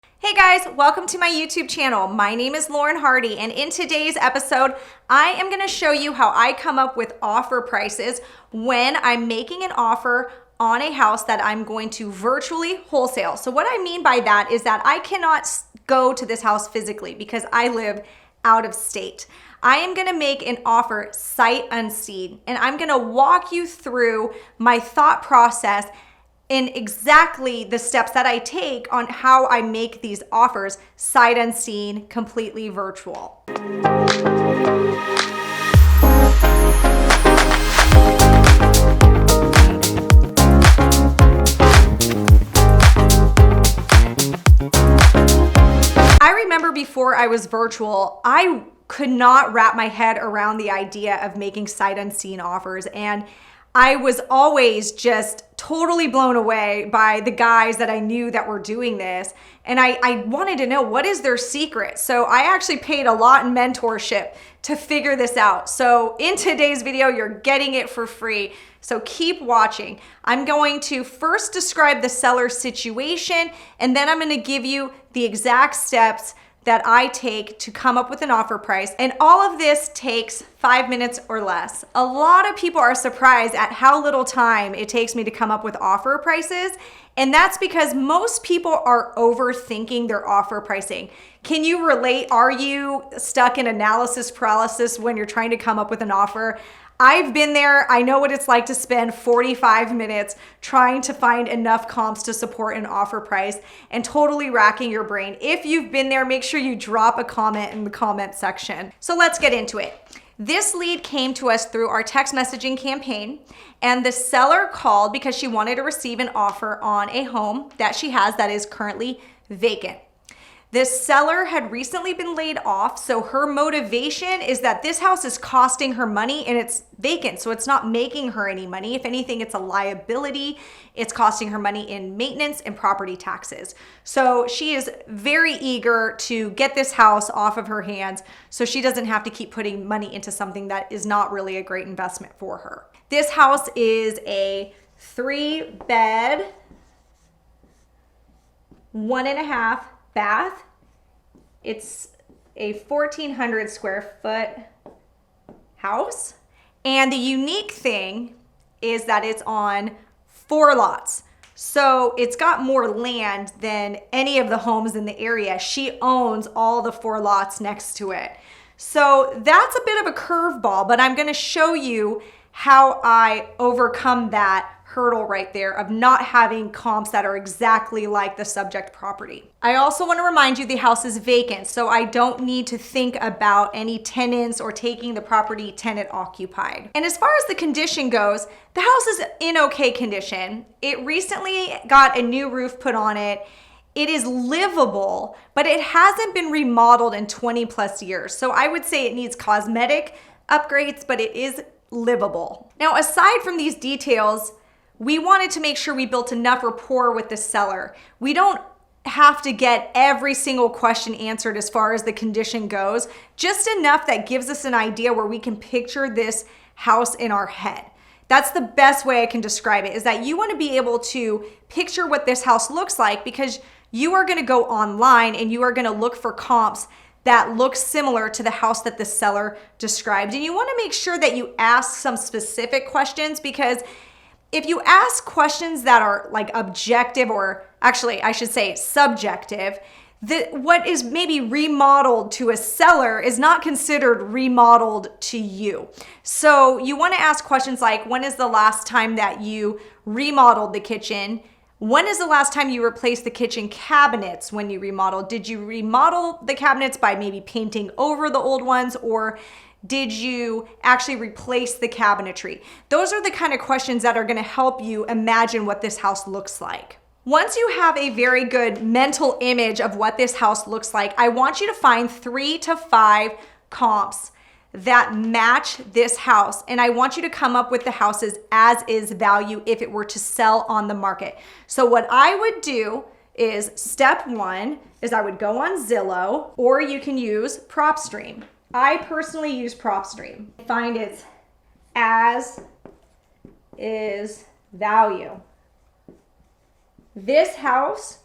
Hey guys, welcome to my YouTube channel. My name is Lauren Hardy, and in today's episode, I am gonna show you how I come up with offer prices when I'm making an offer on a house that I'm going to virtually wholesale. So what I mean by that is that I cannot go to this house physically because I live out of state. I am gonna make an offer sight unseen, and I'm gonna walk you through my thought process in exactly the steps that I take on how I make these offers sight unseen, completely virtual. I remember before I was virtual, I could not wrap my head around the idea of making sight unseen offers, and I was always just totally blown away by the guys that I knew that were doing this. And I wanted to know, what is their secret? So I actually paid a lot in mentorship to figure this out. So in today's video, you're getting it for free. So keep watching. I'm going to first describe the seller's situation, and then I'm going to give you the exact steps that I take to come up with an offer price. And all of this takes 5 minutes or less. A lot of people are surprised at how little time it takes me to come up with offer prices. And that's because most people are overthinking their offer pricing. Can you relate? Are you stuck in analysis paralysis when you're trying to come up with an offer? I've been there. I know what it's like to spend 45 minutes trying to find enough comps to support an offer price and totally racking your brain. If you've been there, make sure you drop a comment in the comment section. So let's get into it. This lead came to us through our text messaging campaign, and the seller called because she wanted to receive an offer on a home that she has that is currently vacant. This seller had recently been laid off, so her motivation is that this house is costing her money and it's vacant, so it's not making her any money. If anything, it's a liability. It's costing her money in maintenance and property taxes. So she is very eager to get this house off of her hands so she doesn't have to keep putting money into something that is not really a great investment for her. This house is a 3-bed, 1.5 bath. It's a 1,400 square foot house. And the unique thing is that it's on 4 lots. So it's got more land than any of the homes in the area. She owns all the 4 lots next to it. So that's a bit of a curveball, but I'm gonna show you how I overcome that hurdle right there of not having comps that are exactly like the subject property. I also want to remind you the house is vacant, so I don't need to think about any tenants or taking the property tenant occupied. And as far as the condition goes, the house is in okay condition. It recently got a new roof put on it. It is livable, but it hasn't been remodeled in 20 plus years. So I would say it needs cosmetic upgrades, but it is livable. Now, aside from these details, we wanted to make sure we built enough rapport with the seller. We don't have to get every single question answered as far as the condition goes, just enough that gives us an idea where we can picture this house in our head. That's the best way I can describe it, is that you want to be able to picture what this house looks like, because you are going to go online and you are going to look for comps that look similar to the house that the seller described. And you want to make sure that you ask some specific questions, because if you ask questions that are like objective, or actually I should say subjective, what is maybe remodeled to a seller is not considered remodeled to you. So you want to ask questions like, when is the last time that you remodeled the kitchen? When is the last time you replaced the kitchen cabinets when you remodeled? Did you remodel the cabinets by maybe painting over the old ones, or did you actually replace the cabinetry? Those are the kind of questions that are going to help you imagine what this house looks like. Once you have a very good mental image of what this house looks like, I want you to find 3 to 5 comps that match this house. And I want you to come up with the house's as-is value if it were to sell on the market. So what I would do is, step 1 is I would go on Zillow, or you can use PropStream. I personally use PropStream. Find its as is value. This house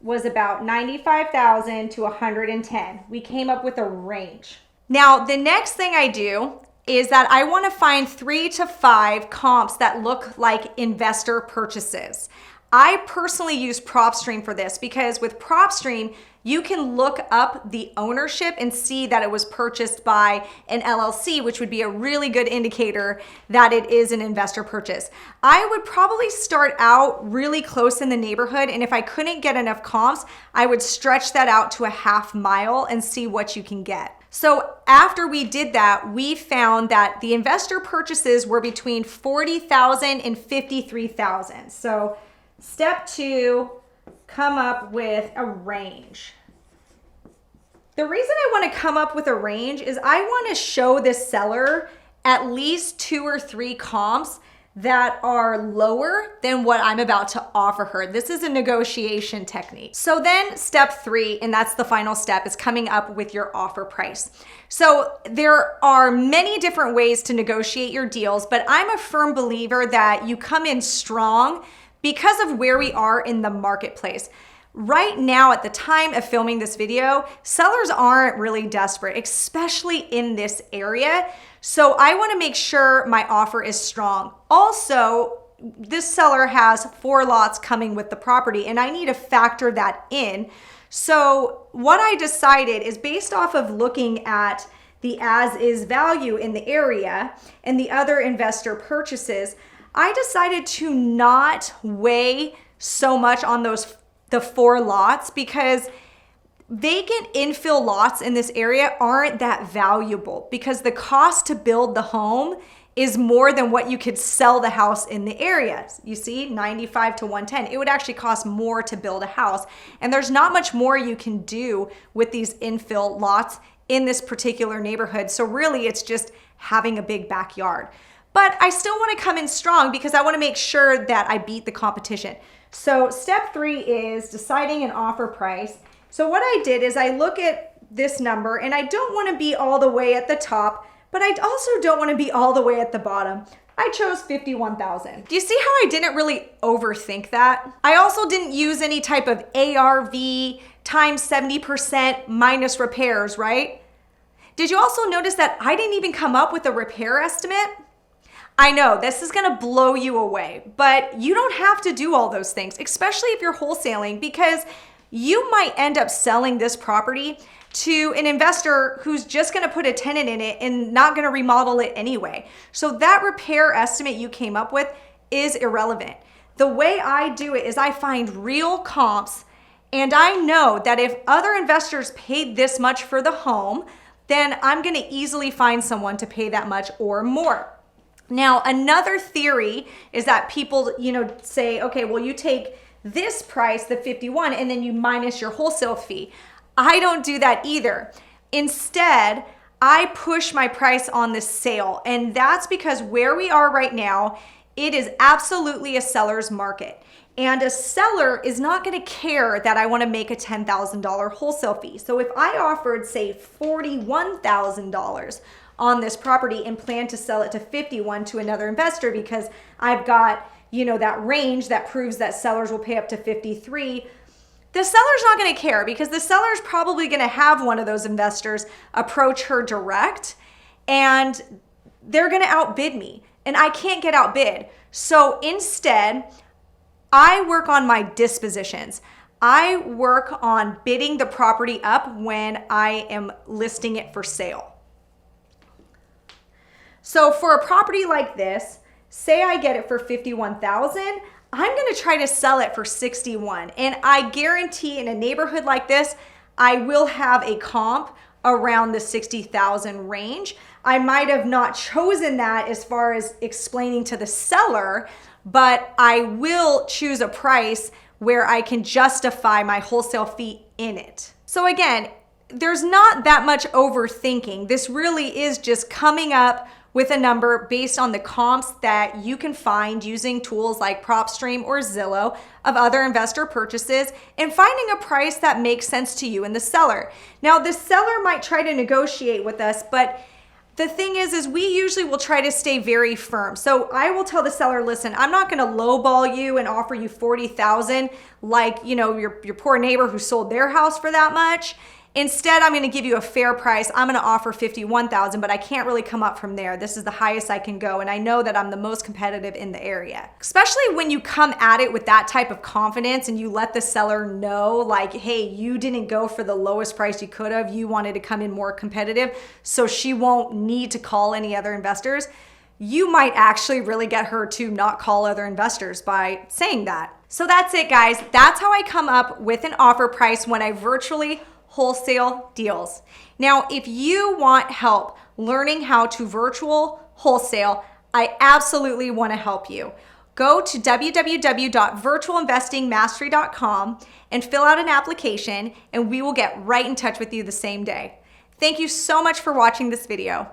was about 95,000 to 110. We came up with a range. Now, the next thing I do is that I want to find 3 to 5 comps that look like investor purchases. I personally use PropStream for this because with PropStream, you can look up the ownership and see that it was purchased by an LLC, which would be a really good indicator that it is an investor purchase. I would probably start out really close in the neighborhood, and if I couldn't get enough comps, I would stretch that out to a half mile and see what you can get. So after we did that, we found that the investor purchases were between 40,000 and 53,000. So step 2, come up with a range. The reason I want to come up with a range is I want to show this seller at least 2 or 3 comps that are lower than what I'm about to offer her. This is a negotiation technique. So then step 3, and that's the final step, is coming up with your offer price. So there are many different ways to negotiate your deals, but I'm a firm believer that you come in strong because of where we are in the marketplace. Right now, at the time of filming this video, sellers aren't really desperate, especially in this area. So I want to make sure my offer is strong. Also, this seller has 4 lots coming with the property, and I need to factor that in. So what I decided is, based off of looking at the as-is value in the area and the other investor purchases, I decided to not weigh so much on the 4 lots because vacant infill lots in this area aren't that valuable because the cost to build the home is more than what you could sell the house in the area. You see, 95 to 110. It would actually cost more to build a house. And there's not much more you can do with these infill lots in this particular neighborhood. So really, it's just having a big backyard. But I still want to come in strong because I want to make sure that I beat the competition. So step 3 is deciding an offer price. So what I did is I look at this number, and I don't want to be all the way at the top, but I also don't want to be all the way at the bottom. I chose 51,000. Do you see how I didn't really overthink that? I also didn't use any type of ARV times 70% minus repairs, right? Did you also notice that I didn't even come up with a repair estimate? I know this is gonna blow you away, but you don't have to do all those things, especially if you're wholesaling, because you might end up selling this property to an investor who's just gonna put a tenant in it and not gonna remodel it anyway. So that repair estimate you came up with is irrelevant. The way I do it is I find real comps, and I know that if other investors paid this much for the home, then I'm gonna easily find someone to pay that much or more. Now, another theory is that people, say, okay, well, you take this price, the 51, and then you minus your wholesale fee. I don't do that either. Instead, I push my price on the sale, and that's because where we are right now, it is absolutely a seller's market. And a seller is not going to care that I want to make a $10,000 wholesale fee. So if I offered, say, $41,000 on this property and plan to sell it to 51 to another investor because I've got, that range that proves that sellers will pay up to 53, the seller's not going to care because the seller's probably going to have one of those investors approach her direct, and they're going to outbid me, and I can't get outbid. So instead, I work on my dispositions. I work on bidding the property up when I am listing it for sale. So for a property like this, say I get it for 51,000, I'm going to try to sell it for 61. And I guarantee in a neighborhood like this, I will have a comp around the 60,000 range. I might have not chosen that as far as explaining to the seller, but I will choose a price where I can justify my wholesale fee in it. So again, there's not that much overthinking. This really is just coming up with a number based on the comps that you can find using tools like PropStream or Zillow of other investor purchases and finding a price that makes sense to you and the seller. Now, the seller might try to negotiate with us, but The thing is we usually will try to stay very firm. So I will tell the seller, listen, I'm not gonna lowball you and offer you 40,000 like, you know, your poor neighbor who sold their house for that much. Instead, I'm gonna give you a fair price. I'm gonna offer 51,000, but I can't really come up from there. This is the highest I can go, and I know that I'm the most competitive in the area. Especially when you come at it with that type of confidence and you let the seller know, like, hey, you didn't go for the lowest price you could have. You wanted to come in more competitive, so she won't need to call any other investors. You might actually really get her to not call other investors by saying that. So that's it, guys. That's how I come up with an offer price when I virtually wholesale deals. Now, if you want help learning how to virtual wholesale, I absolutely want to help you. Go to www.virtualinvestingmastery.com and fill out an application, and we will get right in touch with you the same day. Thank you so much for watching this video.